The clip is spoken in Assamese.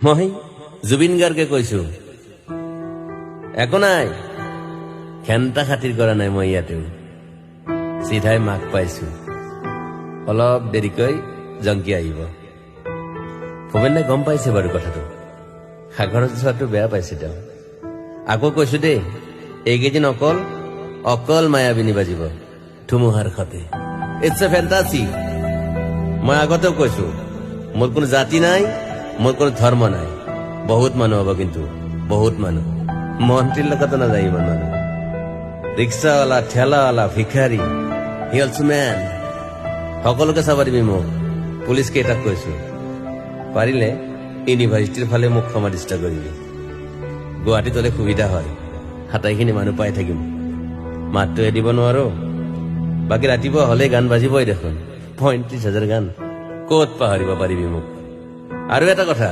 মই জুবিন গাৰ্গে কৈছো, একো নাই, খেন্তা খাতিৰ কৰা নাই মই ইয়াতেও, চিধাই মাক পাইছো, অলপ দেৰিকৈ জংকি আহিব। ভূপেন দাই গম পাইছে বাৰু কথাটো, সাগৰত যোৱাটো বেয়া পাইছে তেওঁ। আকৌ কৈছো দেই, এইকেইদিন অকল মায়াবিনী বাজিব ধুমুহাৰ সতে। It's a fantasy. মই আগতেও কৈছো, মোৰ কোনো জাতি নাই, মোৰ কোনো ধৰ্ম নাই। বহুত মানুহ হ'ব, কিন্তু বহুত মানুহ। মন্ত্ৰীৰ লগতো নাযায় ইমান মানুহ। ৰিক্সাৱালা, ঠেলাৱালা, ভিখাৰী, হিলছমেন, সকলোকে চাব দিবি মোক। পুলিচ কেইটাক কৈছো, পাৰিলে ইউনিভাৰ্চিটিৰ ফালে মোক সমাধিস্থ কৰিবি। গুৱাহাটীত হ'লে সুবিধা হয়, হাতাইখিনি মানুহ পাই থাকিম। মাতটোহে দিব নোৱাৰো, বাকী ৰাতিপুৱা হ'লে গান বাজিবই দেখোন। ৩৫,০০০ গান ক'ত পাহৰিব পাৰিবি মোক। আৰু এটা কথা,